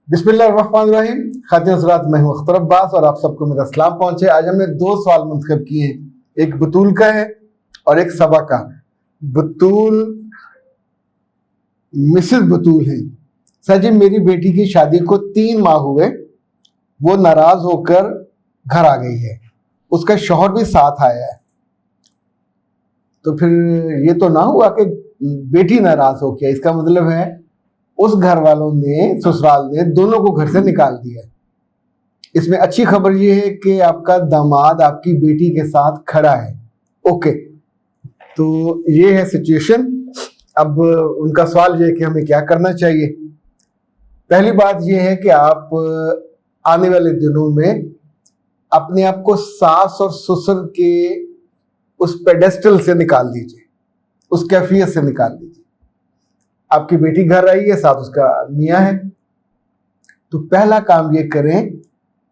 बिस्मिल्लाहिर्रहमानिर्रहीम। खातिन हज़रात, मैं हूं अख्तर अब्बास और आप सबको मेरा सलाम पहुंचे। आज हमने दो सवाल मुंतखब किए हैं, एक बतूल का है और एक सबा का। बतूल मिसेस बतूल है। सर जी, मेरी बेटी की शादी को 3 माह हुए, वो नाराज होकर घर आ गई है, उसका शौहर भी साथ आया है। तो फिर ये तो ना हुआ कि बेटी नाराज हो गया, इसका मतलब है उस घर वालों ने, ससुराल ने दोनों को घर से निकाल दिया। इसमें अच्छी खबर ये है कि आपका दामाद आपकी बेटी के साथ खड़ा है। ओके, तो ये है सिचुएशन। अब उनका सवाल ये है कि हमें क्या करना चाहिए। पहली बात ये है कि आप आने वाले दिनों में अपने आप को सास और ससुर के उस पेडेस्टल से निकाल दीजिए, उस कैफियत से निकाल दीजिए। आपकी बेटी घर आई है, साथ उसका मियाँ है, तो पहला काम ये करें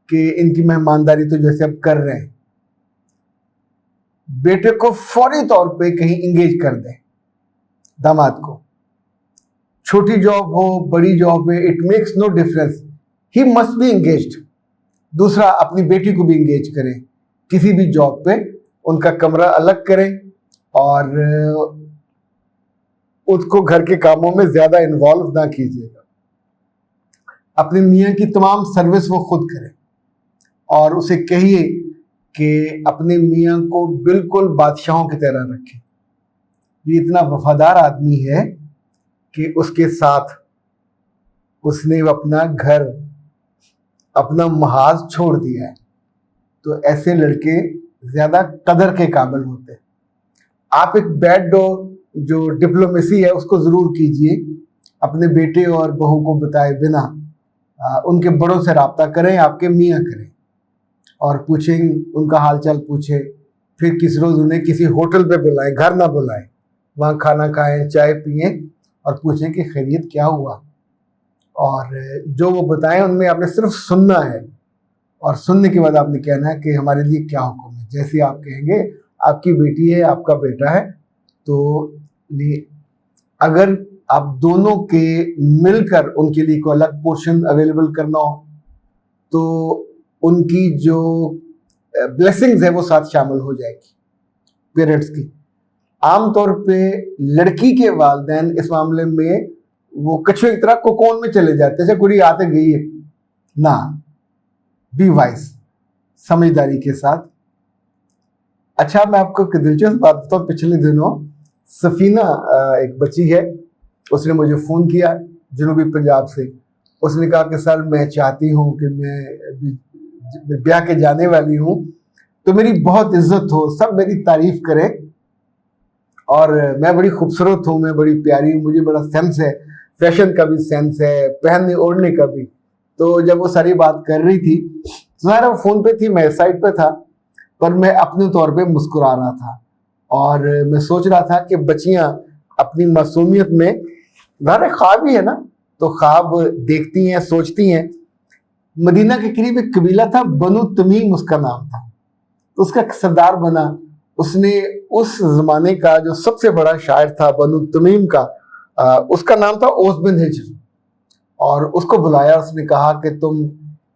कि इनकी मेहमानदारी तो जैसे अब कर रहे हैं, बेटे को फौरी तौर पे कहीं इंगेज कर दें। दामाद को छोटी जॉब हो बड़ी जॉब है, it makes no difference, he must be engaged. दूसरा, अपनी बेटी को भी इंगेज करें किसी भी जॉब पे, उनका कमरा अलग करें और उसको घर के कामों में ज्यादा इन्वॉल्व ना कीजिएगा। अपने मियाँ की तमाम सर्विस वो खुद करें और उसे कहिए कि अपने मियाँ को बिल्कुल बादशाहों की तरह रखें। ये इतना वफादार आदमी है कि उसके साथ उसने अपना घर, अपना महाज छोड़ दिया है। तो ऐसे लड़के ज्यादा कदर के काबिल होते हैं। आप एक बैड डॉग जो डिप्लोमेसी है उसको जरूर कीजिए, अपने बेटे और बहू को बताए बिना उनके बड़ों से राब्ता करें, आपके मियाँ करें और पूछें, उनका हालचाल पूछें। फिर किसी रोज उन्हें किसी होटल पे बुलाएं, घर ना बुलाएं, वहाँ खाना खाएं, चाय पिए और पूछें कि खैरियत क्या हुआ। और जो वो बताएं उनमें आपने सिर्फ सुनना है और सुनने के बाद आपने कहना है कि हमारे लिए क्या हुक्म है। जैसे आप कहेंगे, आपकी बेटी है, आपका बेटा है, तो अगर आप दोनों के मिलकर उनके लिए कोई अलग पोर्शन अवेलेबल करना हो तो उनकी जो ब्लेसिंग्स है वो साथ शामिल हो जाएगी पेरेंट्स की। आमतौर पे लड़की के वालिदैन इस मामले में वो कछुए की तरह कोकोन में चले जाते हैं, जैसे कुड़ी आते गई है ना। बी वाइज, समझदारी के साथ। अच्छा, मैं आपको एक दिलचस्प बात बताऊं। पिछले दिनों सफीना एक बच्ची है, उसने मुझे फ़ोन किया जनूबी पंजाब से। उसने कहा कि सर, मैं चाहती हूँ कि मैं ब्याह के जाने वाली हूँ, तो मेरी बहुत इज्जत हो, सब मेरी तारीफ करें और मैं बड़ी खूबसूरत हूँ, मैं बड़ी प्यारी हूँ, मुझे बड़ा सेंस है, फैशन का भी सेंस है, पहनने ओढ़ने का भी। तो जब वो सारी बात कर रही थी, ज़ाहिर वो फ़ोन पे थी, मैं साइड पे था, पर मैं अपने तौर पे मुस्कुरा रहा था और मैं सोच रहा था कि बच्चियां अपनी मासूमियत में, ज़ाहिर ख्वाब ही है ना, तो ख्वाब देखती हैं, सोचती हैं। मदीना के करीब एक कबीला था, बनु तमीम उसका नाम था, तो उसका सरदार बना। उसने उस जमाने का जो सबसे बड़ा शायर था बनु तमीम का, उसका नाम था ओस बिन हिज्र, और उसको बुलाया। उसने कहा कि तुम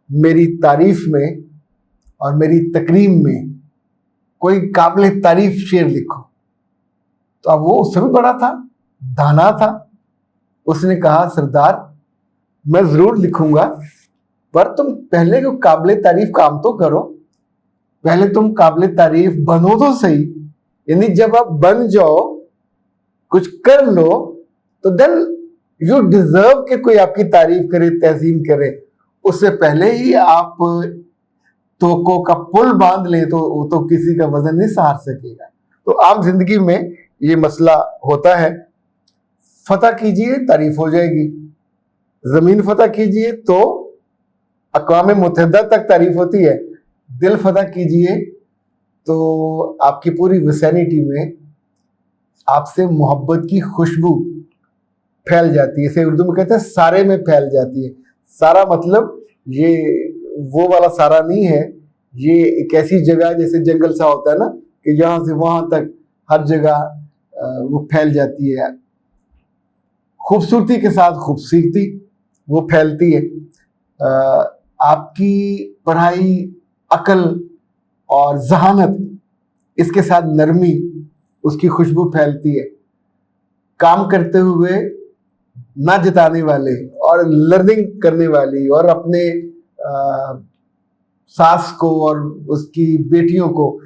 मेरी तारीफ में और मेरी तकरीम में कोई काबिल तारीफ शेर लिखो। तो अब वो उससे भी बड़ा था, दाना था। उसने कहा, सरदार मैं जरूर लिखूंगा, पर तुम पहले को काबिल तारीफ काम तो करो, पहले तुम काबिल तारीफ बनो तो सही। यानी जब आप बन जाओ, कुछ कर लो, तो देन यू डिजर्व कि कोई आपकी तारीफ करे, तहसीन करे। उससे पहले ही आप तोको का पुल बांध ले तो किसी का वजन नहीं सहार सकेगा। तो आम जिंदगी में ये मसला होता है। फतह कीजिए, तारीफ हो जाएगी। जमीन फतह कीजिए तो अक़वाम मुत्तहिदा तक तारीफ होती है। दिल फतह कीजिए तो आपकी पूरी विसिनिटी में आपसे मोहब्बत की खुशबू फैल जाती है। इसे उर्दू में कहते हैं सारे में फैल जाती है। सारा मतलब ये वो वाला सारा नहीं है, ये एक ऐसी जगह जैसे जंगल सा होता है ना, कि यहाँ से वहां तक हर जगह वो फैल जाती है। खूबसूरती के साथ खूबसूरती वो फैलती है। आपकी पढ़ाई, अकल और जहानत, इसके साथ नरमी, उसकी खुशबू फैलती है। काम करते हुए ना जताने वाले और लर्निंग करने वाली और अपने सास को और उसकी बेटियों को,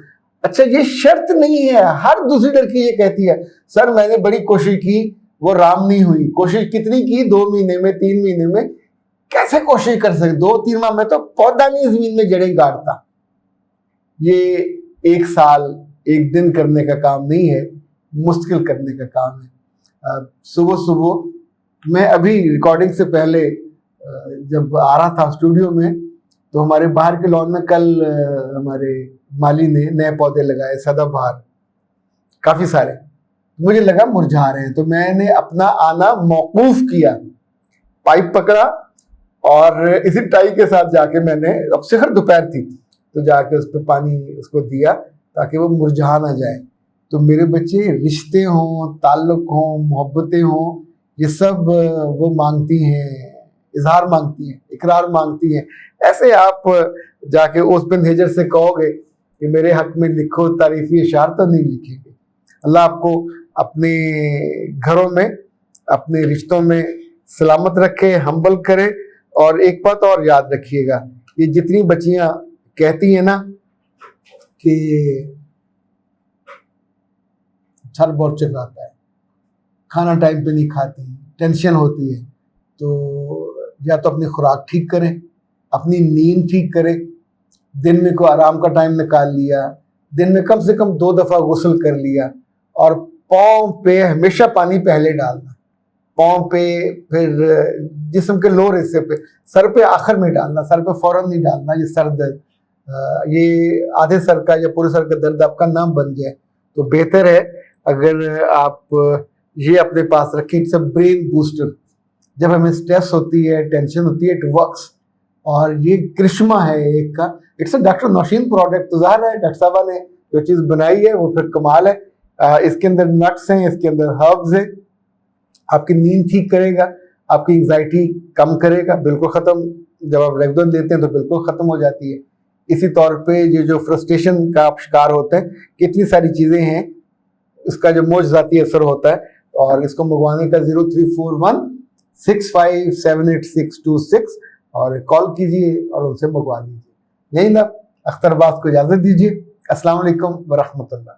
अच्छा ये शर्त नहीं है, हर दूसरी लड़की ये कहती है सर मैंने बड़ी कोशिश की वो राम नहीं हुई। कोशिश कितनी की? 2 महीने में, 3 महीने में? कैसे कोशिश कर सकते? 2-3 माह में तो पौधा नहीं जमीन में जड़ें गाड़ता। ये 1 साल 1 दिन करने का काम नहीं है, मुश्किल करने का काम है। सुबह सुबह मैं अभी रिकॉर्डिंग से पहले जब आ रहा था स्टूडियो में, तो हमारे बाहर के लॉन में कल हमारे माली ने नए पौधे लगाए, सदाबहार, काफी सारे। मुझे लगा मुरझा रहे हैं, तो मैंने अपना आना मौकूफ किया, पाइप पकड़ा और इसी टाई के साथ जाके मैंने, अब शिखर दोपहर थी, तो जाके उस पर पानी उसको दिया ताकि वो मुरझा ना जाए। तो मेरे बच्चे, रिश्ते हों, ताल्लुक हों, मोहब्बतें हों, ये सब वो मांगती हैं, इजहार मांगती हैं, इकरार मांगती हैं। ऐसे आप जाके उस बिन हिजर से कहोगे कि मेरे हक में लिखो तारीफी इशार, तो नहीं लिखेंगे। अल्लाह आपको अपने घरों में, अपने रिश्तों में सलामत रखे, हम्बल करे। और एक बात और याद रखिएगा, ये जितनी बच्चियां कहती हैं ना कि सर बहुत चिल्लाता है, खाना टाइम पे नहीं खाती, टेंशन होती है, तो या तो अपनी खुराक ठीक करें, अपनी नींद ठीक करें, दिन में कोई आराम का टाइम निकाल लिया, दिन में कम से कम 2 दफ़ा गुस्ल कर लिया, और पाँव पे हमेशा पानी पहले डालना, पाँव पे, फिर जिस्म के लोअर हिस्से पे, सर पे आखिर में डालना, सर पे फौरन नहीं डालना। ये सर दर्द, ये आधे सर का या पूरे सर का दर्द आपका ना बन जाए, तो बेहतर है अगर आप ये अपने पास रखें। It's a brain booster. जब हमें स्ट्रेस होती है, टेंशन होती है, इट वर्क्स। और ये करिश्मा है एक का, it's a doctor Naushin product. तो ज़ाहिर है डॉक्टर साहबा ने जो चीज़ बनाई है वो फिर कमाल है। इसके अंदर नट्स हैं, इसके अंदर हर्ब्स हैं, आपकी नींद ठीक करेगा, आपकी एंग्जाइटी कम करेगा, बिल्कुल ख़त्म। जब आप रेगुलर लेते हैं तो बिल्कुल ख़त्म हो जाती है। इसी तौर पे ये जो फ्रस्ट्रेशन का आप शिकार होते हैं, कितनी सारी चीज़ें हैं, इसका जो मोजज़ाती असर होता है। और इसको मंगवाने का 0341657826 और कॉल कीजिए और उनसे मंगवा लीजिए। यही ना, अख्तर अब्बास को इजाज़त दीजिए। अस्सलाम वालेकुम व रहमतुल्लाह।